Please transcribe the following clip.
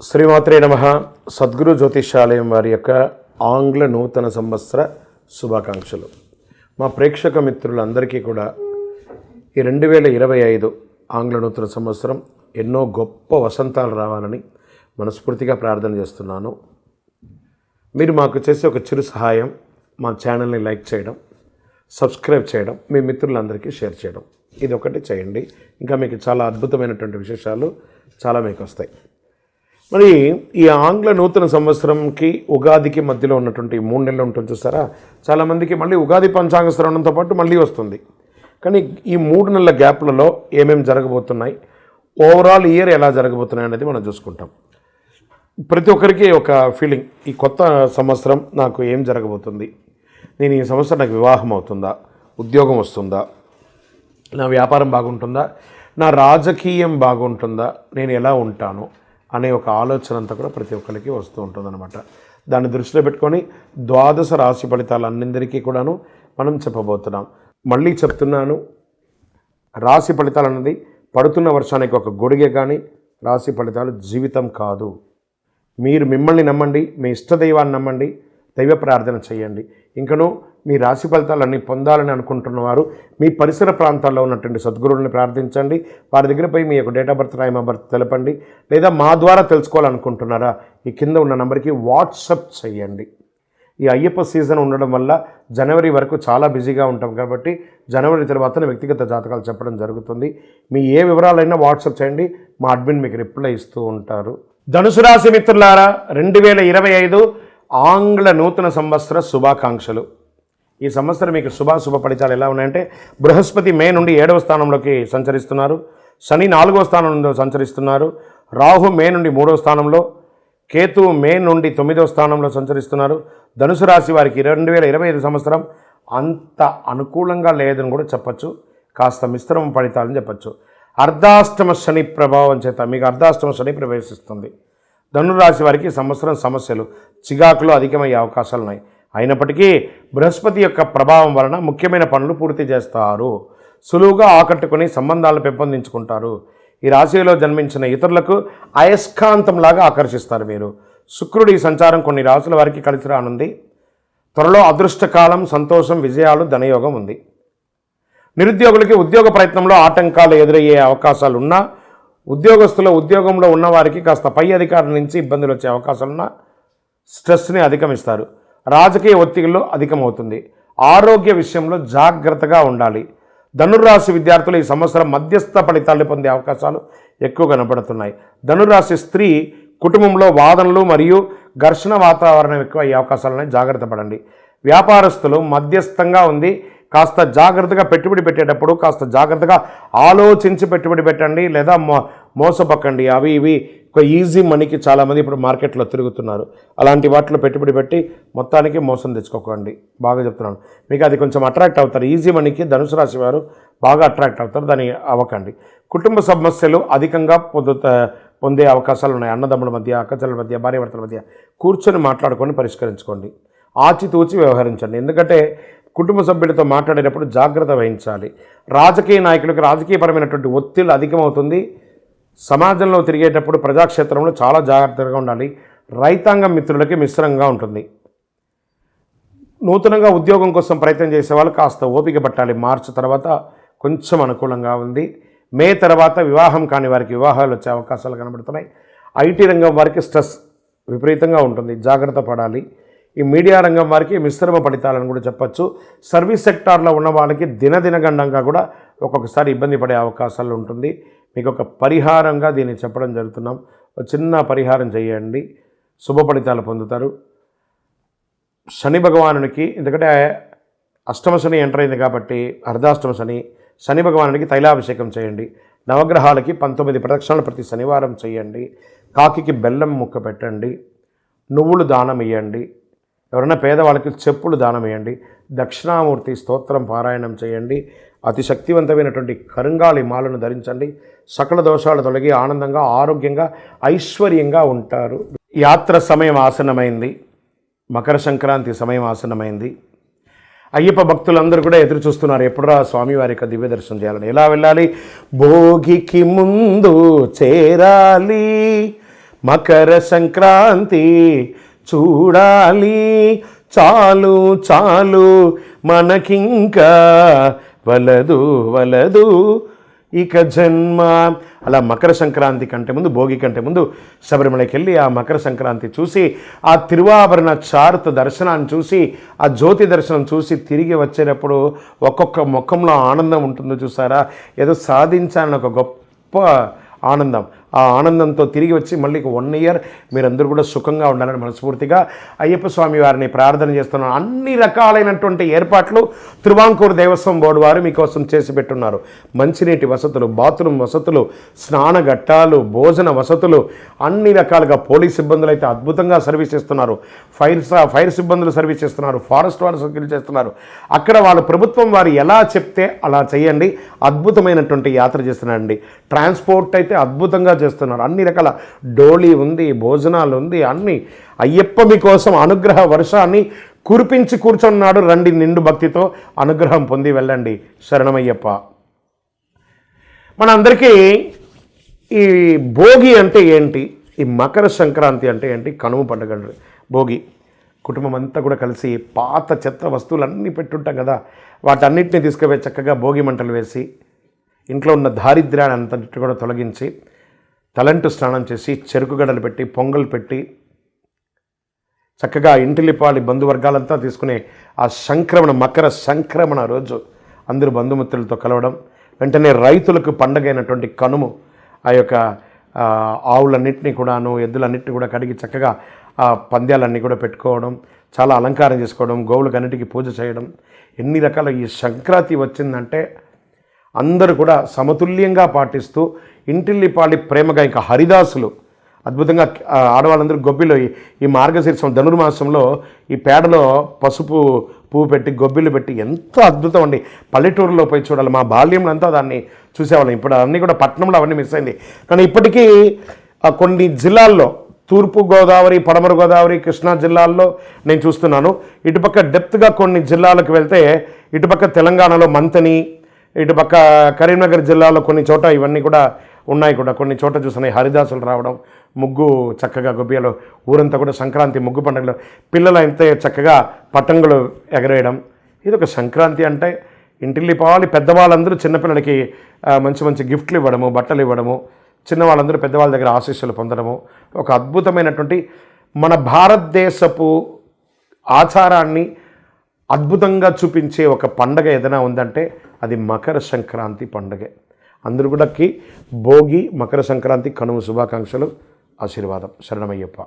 శ్రీమాత్రే నమః. సద్గురు జ్యోతిషాలయం వారి యొక్క ఆంగ్ల నూతన సంవత్సర శుభాకాంక్షలు. మా ప్రేక్షక మిత్రులందరికీ కూడా ఈ 2025 ఆంగ్ల నూతన సంవత్సరం ఎన్నో గొప్ప వసంతాలు రావాలని మనస్ఫూర్తిగా ప్రార్థన చేస్తున్నాను. మీరు మాకు చేసే ఒక చిరు సహాయం, మా ఛానల్ని లైక్ చేయడం, సబ్స్క్రైబ్ చేయడం, మీ మిత్రులందరికీ షేర్ చేయడం, ఇది ఒకటి చేయండి. ఇంకా మీకు చాలా అద్భుతమైనటువంటి విశేషాలు చాలా మీకు వస్తాయి. మరి ఈ ఆంగ్ల నూతన సంవత్సరంకి ఉగాదికి మధ్యలో ఉన్నటువంటి 3 నెలలు ఉంటుంది చూస్తారా, చాలామందికి మళ్ళీ ఉగాది పంచాంగ శ్రవణంతో పాటు మళ్ళీ వస్తుంది. కానీ ఈ 3 నెలల గ్యాప్లలో ఏమేమి జరగబోతున్నాయి, ఓవరాల్ ఇయర్ ఎలా జరగబోతున్నాయి అనేది మనం చూసుకుంటాం. ప్రతి ఒక్కరికి ఒక ఫీలింగ్, ఈ కొత్త సంవత్సరం నాకు ఏం జరగబోతుంది, నేను ఈ సంవత్సరం నాకు వివాహం అవుతుందా, ఉద్యోగం వస్తుందా, నా వ్యాపారం బాగుంటుందా, నా రాజకీయం బాగుంటుందా, నేను ఎలా ఉంటాను అనే ఒక ఆలోచన అంతా కూడా ప్రతి ఒక్కరికి వస్తూ ఉంటుందన్నమాట. దాన్ని దృష్టిలో పెట్టుకొని ద్వాదశ రాశి ఫలితాలు అన్నిందరికీ కూడాను మనం చెప్పబోతున్నాం. మళ్ళీ చెప్తున్నాను, రాశి ఫలితాలు అన్నది పడుతున్న వర్షానికి ఒక గొడుగే, కానీ రాశి ఫలితాలు జీవితం కాదు. మీరు మిమ్మల్ని నమ్మండి, మీ ఇష్టదైవాన్ని నమ్మండి, దైవ ప్రార్థన చేయండి. ఇంకనూ మీ రాశి ఫలితాలన్నీ పొందాలని అనుకుంటున్నవారు మీ పరిసర ప్రాంతాల్లో ఉన్నటువంటి సద్గురువుని ప్రార్థించండి. వారి దగ్గర పోయి మీ యొక్క date of birth, time of birth తెలపండి. లేదా మా ద్వారా తెలుసుకోవాలనుకుంటున్నారా, ఈ కింద ఉన్న నెంబర్కి వాట్సప్ చేయండి. ఈ అయ్యప్ప సీజన్ ఉండడం వల్ల జనవరి వరకు చాలా బిజీగా ఉంటాం కాబట్టి జనవరి తర్వాత వ్యక్తిగత జాతకాలు చెప్పడం జరుగుతుంది. మీ ఏ వివరాలైనా వాట్సప్ చేయండి, మా అడ్మిన్ మీకు రిప్లై ఇస్తూ ఉంటారు. ధనుసు రాశి మిత్రులారా, 2025 ఆంగ్ల నూతన సంవత్సర శుభాకాంక్షలు. ఈ సంవత్సరం మీకు శుభ ఫలితాలు ఎలా ఉన్నాయంటే, బృహస్పతి మే నుండి 7వ స్థానంలోకి సంచరిస్తున్నారు, శని 4వ స్థానంలో సంచరిస్తున్నారు, రాహు మే నుండి 3వ స్థానంలో, కేతు మే నుండి 9వ స్థానంలో సంచరిస్తున్నారు. ధనుసు రాశి వారికి 2025 సంవత్సరం అంత అనుకూలంగా లేదని కూడా చెప్పచ్చు, కాస్త మిశ్రమ ఫలితాలని చెప్పచ్చు. అర్ధాష్టమ శని ప్రభావం చేత మీకు అర్ధాష్టమ శని ప్రవేశిస్తుంది. ధనురాశి వారికి సంవత్సరం సమస్యలు, చికాకులు అధికమయ్యే అవకాశాలు ఉన్నాయి. అయినప్పటికీ బృహస్పతి యొక్క ప్రభావం వలన ముఖ్యమైన పనులు పూర్తి చేస్తారు, సులువుగా ఆకట్టుకుని సంబంధాలను పెంపొందించుకుంటారు. ఈ రాశిలో జన్మించిన ఇతరులకు అయస్కాంతంలాగా ఆకర్షిస్తారు మీరు. శుక్రుడి సంచారం కొన్ని రాశుల వారికి కలిసి రానుంది. త్వరలో అదృష్టకాలం, సంతోషం, విజయాలు, ధనయోగం ఉంది. నిరుద్యోగులకి ఉద్యోగ ప్రయత్నంలో ఆటంకాలు ఎదురయ్యే అవకాశాలు ఉన్నా, ఉద్యోగంలో ఉన్నవారికి కాస్త పై అధికారుల నుంచి ఇబ్బందులు వచ్చే అవకాశాలున్నా స్ట్రెస్ని అధిగమిస్తారు. రాజకీయ ఒత్తిడిలో అధికమవుతుంది. ఆరోగ్య విషయంలో జాగ్రత్తగా ఉండాలి. ధనుర్రాశి విద్యార్థులు ఈ సంవత్సరం మధ్యస్థ ఫలితాలు పొందే అవకాశాలు ఎక్కువ కనబడుతున్నాయి. ధనుర్రాశి స్త్రీ కుటుంబంలో వాదనలు మరియు ఘర్షణ వాతావరణం ఎక్కువ అయ్యే అవకాశాలున్నాయి, జాగ్రత్త పడండి. వ్యాపారస్తులు మధ్యస్థంగా ఉంది, కాస్త జాగ్రత్తగా పెట్టుబడి పెట్టేటప్పుడు కాస్త జాగ్రత్తగా ఆలోచించి పెట్టుబడి పెట్టండి, లేదా మోసపక్కండి. అవి ఇవి ఒక ఈజీ మనీకి చాలామంది ఇప్పుడు మార్కెట్లో తిరుగుతున్నారు. అలాంటి వాటిలో పెట్టుబడి పెట్టి మొత్తానికి మోసం తెచ్చుకోకండి. బాగా చెప్తున్నాను, మీకు అది కొంచెం అట్రాక్ట్ అవుతారు. ఈజీ మనీకి ధనుసు రాశి వారు బాగా అట్రాక్ట్ అవుతారు, దాన్ని అవ్వకండి. కుటుంబ సమస్యలు అధికంగా పొందే అవకాశాలు ఉన్నాయి. అన్నదమ్ముల మధ్య, అక్కచెల్లెల మధ్య, భార్యాభర్తల మధ్య కూర్చొని మాట్లాడుకొని పరిష్కరించుకోండి. ఆచితూచి వ్యవహరించండి, ఎందుకంటే కుటుంబ సభ్యులతో మాట్లాడేటప్పుడు జాగ్రత్త వహించాలి. రాజకీయ నాయకులకు రాజకీయపరమైనటువంటి ఒత్తిడి అధికమవుతుంది. సమాజంలో తిరిగేటప్పుడు ప్రజాక్షేత్రంలో చాలా జాగ్రత్తగా ఉండాలి. రైతాంగం మిత్రులకి మిశ్రంగా ఉంటుంది. నూతనంగా ఉద్యోగం కోసం ప్రయత్నం చేసే వాళ్ళు కాస్త ఓపిక పట్టాలి. మార్చి తర్వాత కొంచెం అనుకూలంగా ఉంది. మే తర్వాత వివాహం కాని వారికి వివాహాలు వచ్చే అవకాశాలు కనబడుతున్నాయి. ఐటీ రంగం వారికి స్ట్రెస్ విపరీతంగా ఉంటుంది, జాగ్రత్త పడాలి. ఈ మీడియా రంగం వారికి మిశ్రమ ఫలితాలను కూడా చెప్పచ్చు. సర్వీస్ సెక్టార్లో ఉన్న వాళ్ళకి దినదినగండంగా కూడా ఒక్కొక్కసారి ఇబ్బంది పడే అవకాశాలు ఉంటుంది. మీకు ఒక పరిహారంగా దీన్ని చెప్పడం జరుగుతున్నాం. ఒక చిన్న పరిహారం చేయండి, శుభ ఫలితాలు పొందుతారు. శని భగవానునికి, ఎందుకంటే అష్టమ శని ఎంటర్ అయింది కాబట్టి అర్ధాష్టమ శని భగవానునికి తైలాభిషేకం చేయండి. నవగ్రహాలకి 19 ప్రదక్షిణలు ప్రతి శనివారం చేయండి. కాకికి బెల్లం ముక్క పెట్టండి. నువ్వులు దానం ఇవ్వండి. ఎవరైనా పేదవాళ్ళకి చెప్పులు దానం ఇవ్వండి. దక్షిణామూర్తి స్తోత్రం పారాయణం చేయండి. అతి శక్తివంతమైనటువంటి కరుంగాళి మాలను ధరించండి. సకల దోషాలు తొలగి ఆనందంగా, ఆరోగ్యంగా, ఐశ్వర్యంగా ఉంటారు. యాత్ర సమయం ఆసన్నమైంది. మకర సంక్రాంతి సమయం ఆసన్నమైంది. అయ్యప్ప భక్తులందరూ కూడా ఎదురు చూస్తున్నారు, ఎప్పుడురా స్వామివారి యొక్క దివ్య దర్శనం చేయాలని. ఎలా వెళ్ళాలి? భోగికి ముందు చేరాలి, మకర సంక్రాంతి చూడాలి, చాలు చాలు మనకింకా వలదు వలదు ఇక జన్మ. అలా మకర సంక్రాంతి కంటే ముందు, భోగి కంటే ముందు శబరిమలకి వెళ్ళి ఆ మకర సంక్రాంతి చూసి, ఆ తిరువాభరణ చారుత దర్శనాన్ని చూసి, ఆ జ్యోతి దర్శనం చూసి తిరిగి వచ్చేటప్పుడు ఒక్కొక్క ముఖంలో ఆనందం ఉంటుందో చూసారా, ఏదో సాధించాలని ఒక గొప్ప ఆనందం. ఆ ఆనందంతో తిరిగి వచ్చి మళ్ళీ 1 ఇయర్ మీరందరూ కూడా సుఖంగా ఉండాలని మనస్ఫూర్తిగా అయ్యప్ప స్వామి వారిని ప్రార్థన చేస్తున్నాను. అన్ని రకాలైనటువంటి ఏర్పాట్లు తిరువాంకూరు దేవస్వం బోర్డు వారు మీకోసం చేసి పెట్టున్నారు. మంచినీటి వసతులు, బాత్రూమ్ వసతులు, స్నాన ఘట్టాలు, భోజన వసతులు, అన్ని రకాలుగా. పోలీస్ సిబ్బందులు అయితే అద్భుతంగా సర్వీస్ చేస్తున్నారు, ఫైర్ సిబ్బందులు సర్వీస్ చేస్తున్నారు, ఫారెస్ట్ వారు సర్వీస్ చేస్తున్నారు. అక్కడ వాళ్ళు ప్రభుత్వం వారు ఎలా చెప్తే అలా చేయండి, అద్భుతమైనటువంటి యాత్ర చేస్తున్నారండి. ట్రాన్స్పోర్ట్ అయితే అద్భుతంగా చేస్తున్నారు. అన్ని రకాల డోలీ ఉంది, భోజనాలు ఉంది, అన్ని. అయ్యప్ప మీకోసం అనుగ్రహ వర్షాన్ని కురిపించి కూర్చున్నాడు. రండి, నిండు భక్తితో అనుగ్రహం పొంది వెళ్ళండి. శరణమయ్యప్ప. మనందరికీ ఈ భోగి అంటే ఏంటి, ఈ మకర సంక్రాంతి అంటే ఏంటి, కనుమ పండుగ భోగి. కుటుంబం అంతా కూడా కలిసి పాత చెత్త వస్తువులన్నీ పెట్టుంటాం కదా, వాటన్నిటిని తీసుకుపోయి చక్కగా భోగి మంటలు వేసి ఇంట్లో ఉన్న దారిద్ర్యాన్ని అంతటి కూడా తొలగించి తలంటు స్నానం చేసి చెరుకు గడలు పెట్టి పొంగల్ పెట్టి చక్కగా ఇంటిలిపాలి బంధువర్గాలంతా తీసుకునే ఆ మకర సంక్రమణ రోజు అందరూ బంధుమిత్రులతో కలవడం. వెంటనే రైతులకు పండగైనటువంటి కనుము ఆ యొక్క ఆవులన్నింటినీ కూడాను, ఎద్దులన్నింటినీ కూడా కడిగి చక్కగా ఆ పంద్యాలన్నీ కూడా పెట్టుకోవడం, చాలా అలంకారం చేసుకోవడం, గోవులకు అన్నిటికీ పూజ చేయడం. ఎన్ని రకాల ఈ సంక్రాంతి వచ్చిందంటే అందరూ కూడా సమతుల్యంగా పాటిస్తూ ఇంటిల్లిపాలి ప్రేమగా, ఇంకా హరిదాసులు అద్భుతంగా ఆడవాళ్ళందరూ గొబ్బిలో ఈ మార్గశీర్షం ధనుర్మాసంలో ఈ పేడలో పసుపు పువ్వు పెట్టి గొబ్బిలు పెట్టి ఎంతో అద్భుతం అండి. పల్లెటూరులో పోయి చూడాలి. మా బాల్యంలో అంతా దాన్ని చూసేవాళ్ళం. ఇప్పుడు అన్నీ కూడా పట్టణంలో అవన్నీ మిస్ అయింది. కానీ ఇప్పటికీ కొన్ని జిల్లాల్లో, తూర్పు గోదావరి, పడమర గోదావరి, కృష్ణా జిల్లాల్లో నేను చూస్తున్నాను. ఇటుపక్క డెప్త్గా కొన్ని జిల్లాలకు వెళ్తే ఇటుపక్క తెలంగాణలో మంతని, ఇటుపక్క కరీంనగర్ జిల్లాలో కొన్ని చోట ఇవన్నీ కూడా ఉన్నాయి. కొన్ని చోట చూస్తున్నాయి హరిదాసులు రావడం, ముగ్గు చక్కగా గొబ్బియలో ఊరంతా కూడా సంక్రాంతి ముగ్గు పండుగలో పిల్లలు అయితే చక్కగా పతంగులు ఎగరేయడం. ఇది ఒక సంక్రాంతి అంటే. ఇంటిల్లిపాలి పెద్దవాళ్ళందరూ చిన్నపిల్లలకి మంచి మంచి గిఫ్ట్లు ఇవ్వడము, బట్టలు ఇవ్వడము, చిన్నవాళ్ళందరూ పెద్దవాళ్ళ దగ్గర ఆశీస్సులు పొందడము, ఒక అద్భుతమైనటువంటి మన భారతదేశపు ఆచారాన్ని అద్భుతంగా చూపించే ఒక పండగ ఏదైనా ఉందంటే అది మకర సంక్రాంతి పండుగే. అందరూ కూడా భోగి, మకర సంక్రాంతి, కనుమ శుభాకాంక్షలు, ఆశీర్వాదం. శరణమయ్యప్ప.